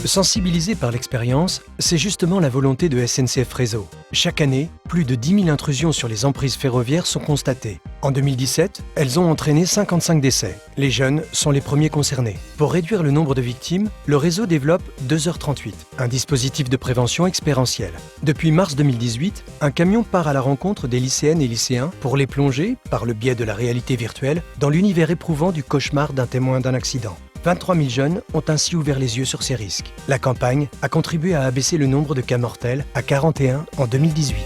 Sensibilisé par l'expérience, c'est justement la volonté de SNCF Réseau. Chaque année, plus de 10 000 intrusions sur les emprises ferroviaires sont constatées. En 2017, elles ont entraîné 55 décès. Les jeunes sont les premiers concernés. Pour réduire le nombre de victimes, le réseau développe 2h38, un dispositif de prévention expérientiel. Depuis mars 2018, un camion part à la rencontre des lycéennes et lycéens pour les plonger, par le biais de la réalité virtuelle, dans l'univers éprouvant du cauchemar d'un témoin d'un accident. 23 000 jeunes ont ainsi ouvert les yeux sur ces risques. La campagne a contribué à abaisser le nombre de cas mortels à 41 en 2018.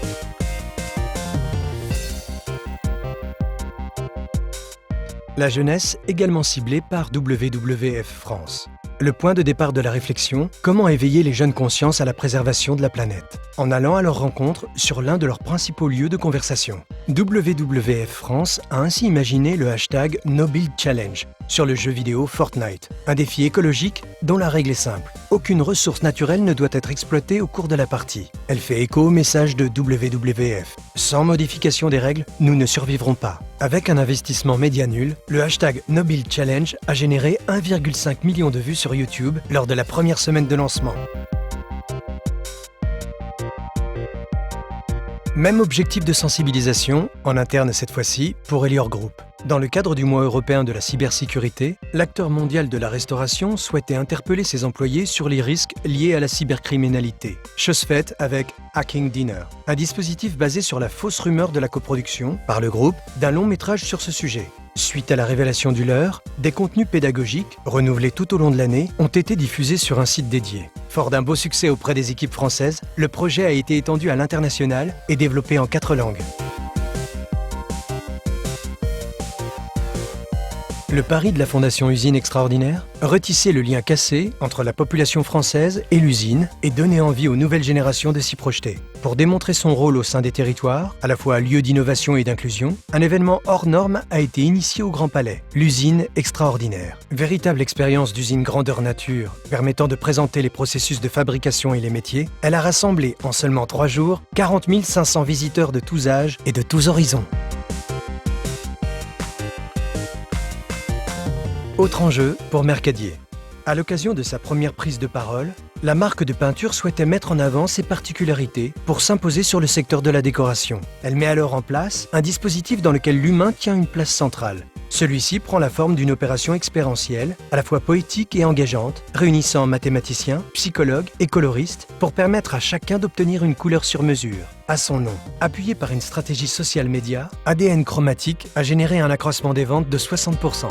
La jeunesse également ciblée par WWF France. Le point de départ de la réflexion, comment éveiller les jeunes consciences à la préservation de la planète, en allant à leur rencontre sur l'un de leurs principaux lieux de conversation. WWF France a ainsi imaginé le hashtag #NoBuildChallenge sur le jeu vidéo Fortnite, un défi écologique dont la règle est simple. Aucune ressource naturelle ne doit être exploitée au cours de la partie. Elle fait écho au message de WWF. Sans modification des règles, nous ne survivrons pas. Avec un investissement média nul, le hashtag #NoBuildChallenge a généré 1,5 million de vues sur YouTube lors de la première semaine de lancement. Même objectif de sensibilisation, en interne cette fois-ci, pour Elior Group. Dans le cadre du mois européen de la cybersécurité, l'acteur mondial de la restauration souhaitait interpeller ses employés sur les risques liés à la cybercriminalité. Chose faite avec Hacking Dinner, un dispositif basé sur la fausse rumeur de la coproduction, par le groupe, d'un long métrage sur ce sujet. Suite à la révélation du leurre, des contenus pédagogiques, renouvelés tout au long de l'année, ont été diffusés sur un site dédié. Fort d'un beau succès auprès des équipes françaises, le projet a été étendu à l'international et développé en 4 langues. Le pari de la Fondation Usine Extraordinaire, retisser le lien cassé entre la population française et l'usine et donner envie aux nouvelles générations de s'y projeter. Pour démontrer son rôle au sein des territoires, à la fois lieu d'innovation et d'inclusion, un événement hors norme a été initié au Grand Palais, l'Usine Extraordinaire. Véritable expérience d'usine grandeur nature, permettant de présenter les processus de fabrication et les métiers, elle a rassemblé en seulement 3 jours 40 500 visiteurs de tous âges et de tous horizons. Autre enjeu pour Mercadier. À l'occasion de sa première prise de parole, la marque de peinture souhaitait mettre en avant ses particularités pour s'imposer sur le secteur de la décoration. Elle met alors en place un dispositif dans lequel l'humain tient une place centrale. Celui-ci prend la forme d'une opération expérientielle, à la fois poétique et engageante, réunissant mathématiciens, psychologues et coloristes pour permettre à chacun d'obtenir une couleur sur mesure, à son nom. Appuyé par une stratégie social média, ADN Chromatique a généré un accroissement des ventes de 60%.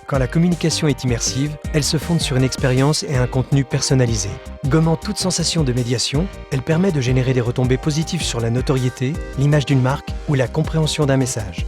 Quand la communication est immersive, elle se fonde sur une expérience et un contenu personnalisé. Gommant toute sensation de médiation, elle permet de générer des retombées positives sur la notoriété, l'image d'une marque ou la compréhension d'un message.